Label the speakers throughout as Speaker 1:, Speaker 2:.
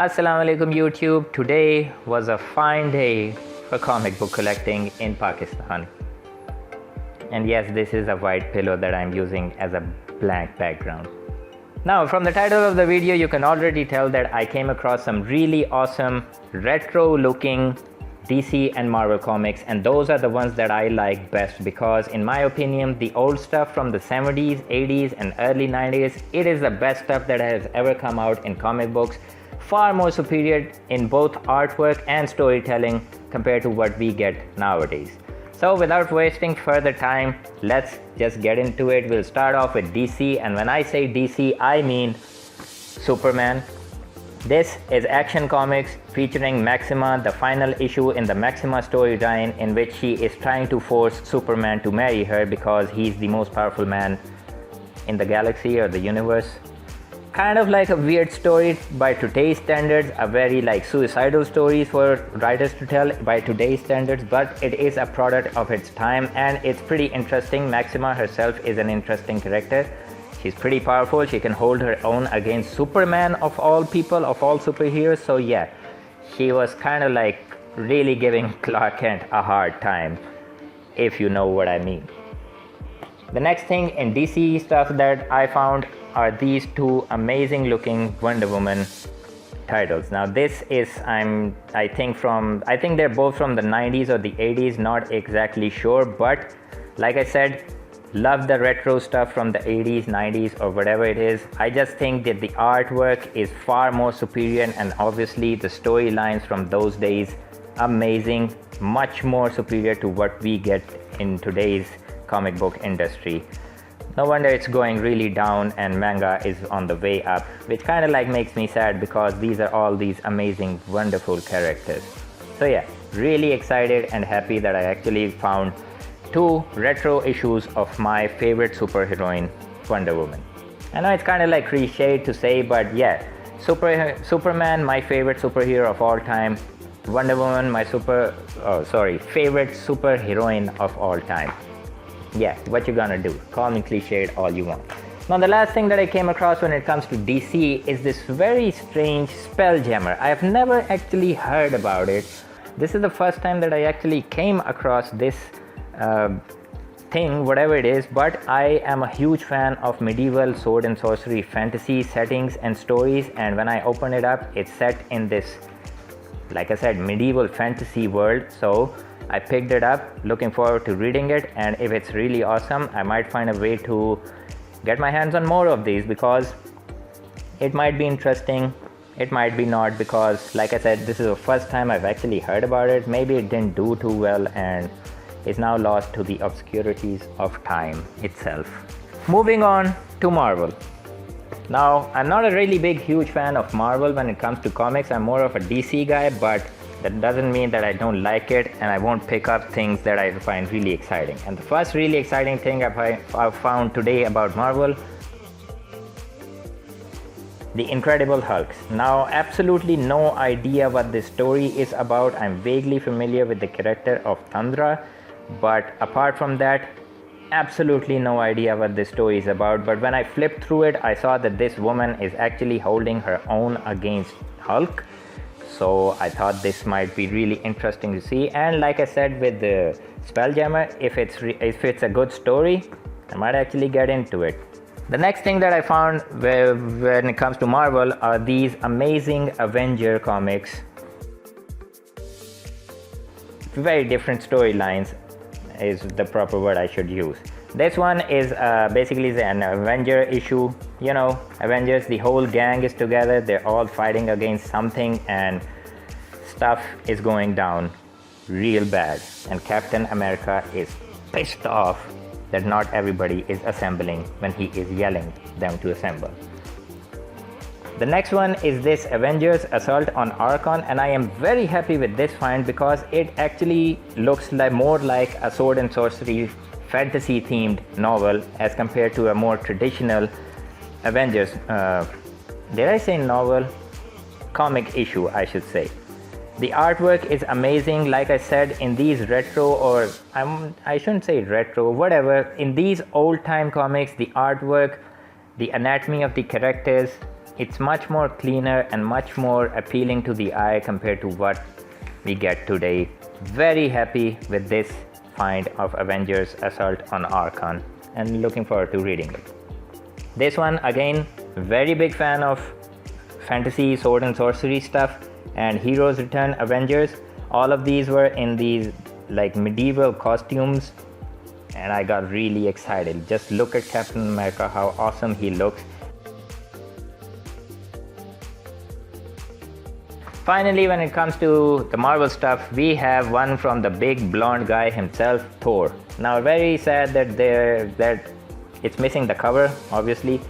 Speaker 1: Assalamu alaikum YouTube. Today was a fine day for comic book collecting in Pakistan. And yes, this is a white pillow that I'm using as a blank background. Now, from the title of the video, you can already tell that I came across some really awesome retro looking DC and Marvel comics, and those are the ones that I like best because in my opinion, the old stuff from the 70s, 80s and early 90s, it is the best stuff that has ever come out in comic books. Far more superior in both artwork and storytelling compared to what we get nowadays. So without wasting further time, let's just get into it. We'll start off with DC, and when I say DC, I mean Superman. This is Action Comics featuring Maxima, the final issue in the Maxima storyline in which she is trying to force Superman to marry her because he's the most powerful man in the galaxy or the universe. Kind of like a weird story by today's standards, a very like suicidal story for writers to tell by today's standards, but it is a product of its time and it's pretty interesting. Maxima herself is an interesting character. She's pretty powerful. She can hold her own against Superman of all people, of all superheroes. So yeah, she was kind of like really giving Clark Kent a hard time, if you know what I mean. The next thing in DC stuff that I found are these two amazing looking Wonder Woman titles. Now this is I think they're both from the 90s or the 80s, not exactly sure, but like I said, love the retro stuff from the 80s, 90s or whatever it is. I just think that the artwork is far more superior and obviously the storylines from those days amazing, much more superior to what we get in today's comic book industry. No wonder it's going really down and manga is on the way up, which kind of like makes me sad because these are all these amazing, wonderful characters. So yeah, really excited and happy that I actually found two retro issues of my favorite superheroine, Wonder Woman. I know it's kind of like cliche to say, but yeah, Superman, my favorite superhero of all time. Wonder Woman, my favorite superheroine of all time. Yeah, what you gonna do? Call me cliched all you want. Now the last thing that I came across when it comes to DC is this very strange Spelljammer. I have never actually heard about it. This is the first time that I actually came across this thing, whatever it is, but I am a huge fan of medieval sword and sorcery fantasy settings and stories, and when I open it up, it's set in this, like I said, medieval fantasy world. So I picked it up, looking forward to reading it, and if it's really awesome, I might find a way to get my hands on more of these because it might be interesting, it might be not, because like I said, this is the first time I've actually heard about it. Maybe it didn't do too well and is now lost to the obscurities of time itself. Moving on to Marvel. Now, I'm not a really big, huge fan of Marvel when it comes to comics. I'm more of a DC guy, but that doesn't mean that I don't like it and I won't pick up things that I find really exciting. And the first really exciting thing I found today about Marvel, The Incredible Hulk. Now, absolutely no idea what this story is about. I'm vaguely familiar with the character of Thundra, but apart from that, absolutely no idea what this story is about. But when I flipped through it, I saw that this woman is actually holding her own against Hulk. So I thought this might be really interesting to see. And like I said with the Spelljammer, if it's a good story, I might actually get into it. The next thing that I found when it comes to Marvel are these amazing Avenger comics. Very different storylines is the proper word I should use. This one is basically an Avenger issue. You know, Avengers, the whole gang is together, they're all fighting against something and stuff is going down real bad. And Captain America is pissed off that not everybody is assembling when he is yelling them to assemble. The next one is this Avengers Assault on Archon, and I am very happy with this find because it actually looks like more like a sword and sorcery fantasy themed novel as compared to a more traditional Avengers did I say novel? Comic issue, I should say. The artwork is amazing. Like I said, in these retro, or I shouldn't say retro, whatever, in these old time comics, the artwork, the anatomy of the characters, it's much more cleaner and much more appealing to the eye compared to what we get today. Very happy with this find of Avengers Assault on Archon and looking forward to reading it. This one again, very big fan of fantasy, sword and sorcery stuff, and Heroes Return Avengers. All of these were in these like medieval costumes, and I got really excited. Just look at Captain America, how awesome he looks. Finally, when it comes to the Marvel stuff, we have one from the big blonde guy himself, Thor. Now, very sad that it's missing the cover, obviously,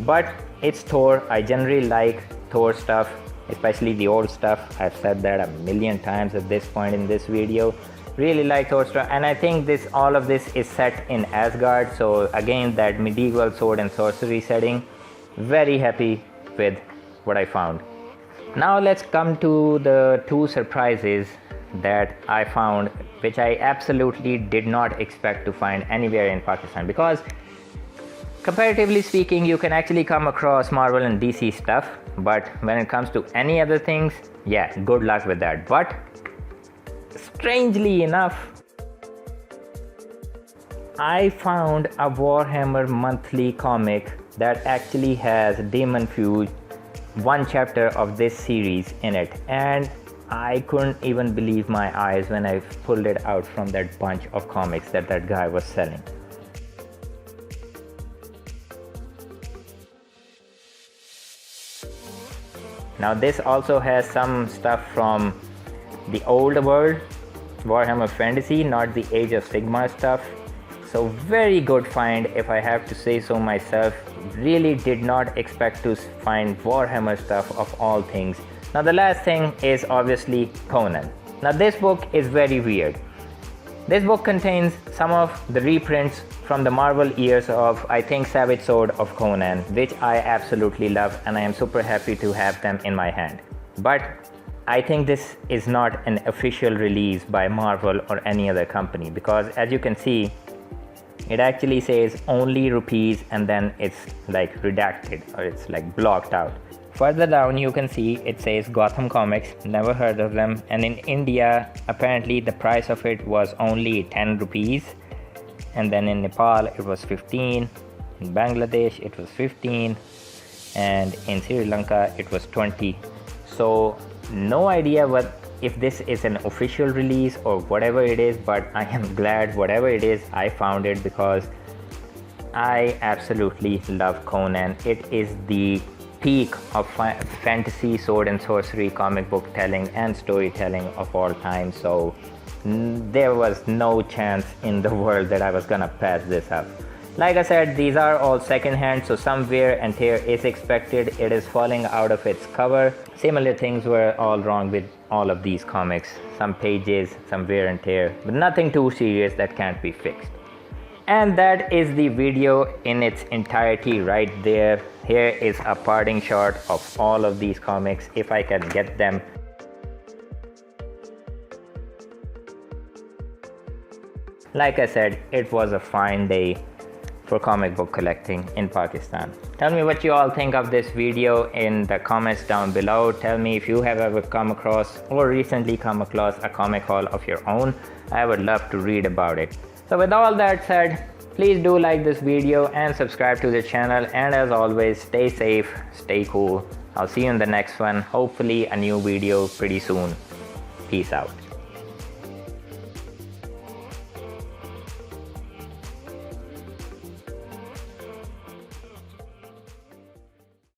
Speaker 1: but it's Thor. I generally like Thor stuff, especially the old stuff. I've said that a million times at this point in this video. Really like Thor stuff, and I think all of this is set in Asgard, so again that medieval sword and sorcery setting. Very happy with what I found. Now let's come to the two surprises that I found, which I absolutely did not expect to find anywhere in Pakistan, because comparatively speaking, you can actually come across Marvel and DC stuff, but when it comes to any other things, yeah, good luck with that. But strangely enough, I found a Warhammer monthly comic that actually has Demon Fuse, one chapter of this series in it, and I couldn't even believe my eyes when I pulled it out from that bunch of comics that guy was selling. Now this also has some stuff from the old world, Warhammer Fantasy, not the Age of Sigmar stuff. So very good find, if I have to say so myself. Really did not expect to find Warhammer stuff of all things. Now the last thing is obviously Conan. Now this book is very weird. This book contains some of the reprints from the Marvel years of, I think, Savage Sword of Conan, which I absolutely love, and I am super happy to have them in my hand. But I think this is not an official release by Marvel or any other company, because as you can see, it actually says only rupees, and then it's like redacted, or it's like blocked out. Further down you can see it says Gotham Comics, never heard of them, and in India apparently the price of it was only 10 rupees, and then in Nepal it was 15, in Bangladesh it was 15, and in Sri Lanka it was 20. So no idea if this is an official release or whatever it is, but I am glad whatever it is I found it, because I absolutely love Conan. It is the peak of fantasy, sword and sorcery, comic book telling and storytelling of all time, so there was no chance in the world that I was gonna pass this up. Like I said, these are all second-hand, so some wear and tear is expected. It is falling out of its cover. Similar things were all wrong with all of these comics. Some pages, some wear and tear, but nothing too serious that can't be fixed. And that is the video in its entirety right there. Here is a parting shot of all of these comics, if I can get them. Like I said, it was a fine day for comic book collecting in Pakistan. Tell me what you all think of this video in the comments down below. Tell me if you have ever come across or recently come across a comic haul of your own. I would love to read about it. So with all that said, please do like this video and subscribe to the channel, and as always, stay safe, stay cool. I'll see you in the next one, hopefully a new video pretty soon. Peace out.